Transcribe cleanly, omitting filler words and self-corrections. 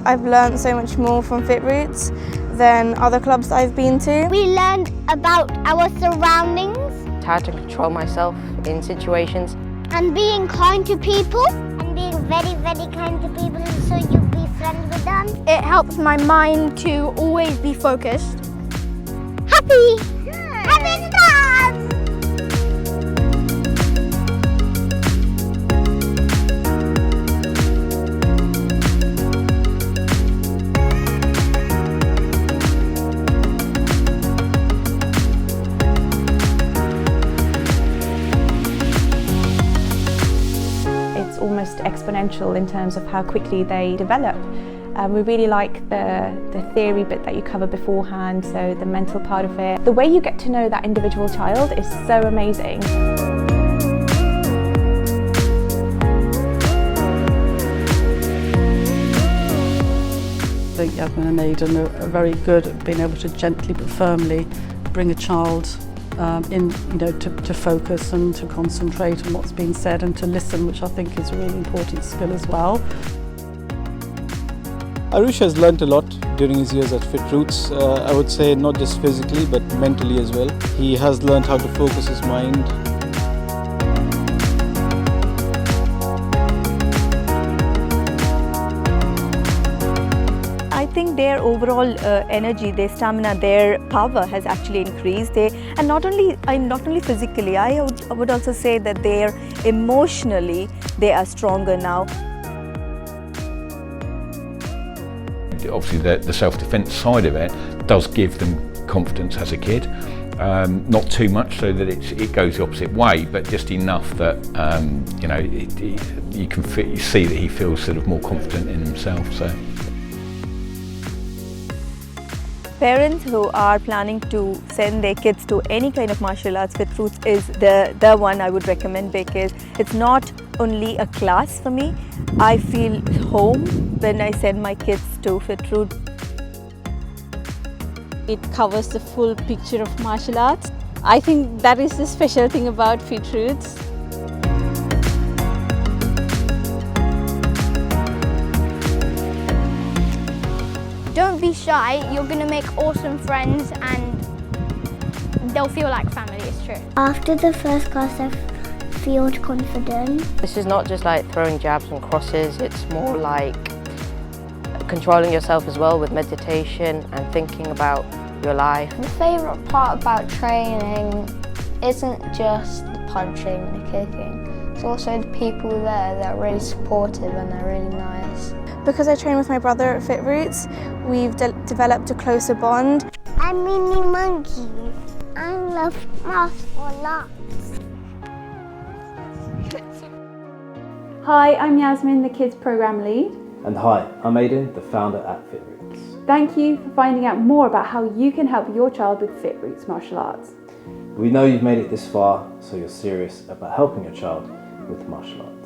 I've learned so much more from FitRoots than other clubs I've been to. We learned about our surroundings. How to control myself in situations. And being kind to people. And being very, very kind to people so you be friends with them. It helps my mind to always be focused. Happy! Happy stuff! It's almost exponential in terms of how quickly they develop. We really like the theory bit that you cover beforehand, so the mental part of it. The way you get to know that individual child is so amazing. I think Yasmin and Aidan are very good at being able to gently but firmly bring a child in, to focus and to concentrate on what's being said and to listen, which I think is a really important skill as well. Arush has learnt a lot during his years at FitRoots. I would say not just physically but mentally as well. He has learnt how to focus his mind. I think their overall energy, their stamina, their power has actually increased. And not only physically, I would also say that emotionally they are stronger now. Obviously the self-defence side of it does give them confidence as a kid. Not too much so that it goes the opposite way, but just enough that you see that he feels sort of more confident in himself. So. Parents who are planning to send their kids to any kind of martial arts, FitRoots is the one I would recommend, because it's not only a class for me. I feel home when I send my kids to FitRoots. It covers the full picture of martial arts. I think that is the special thing about FitRoots. Don't be shy, you're going to make awesome friends and they'll feel like family, it's true. After the first class, I feel confident. This is not just like throwing jabs and crosses, it's more like controlling yourself as well with meditation and thinking about your life. The favourite part about training isn't just the punching and the kicking, it's also the people there that are really supportive and they're really nice. Because I train with my brother at FitRoots, we've developed a closer bond. I'm Mini Monkey. I love martial arts. Hi, I'm Yasmin, the Kids Programme Lead. And hi, I'm Aidan, the founder at FitRoots. Thank you for finding out more about how you can help your child with FitRoots martial arts. We know you've made it this far, so you're serious about helping your child with martial arts.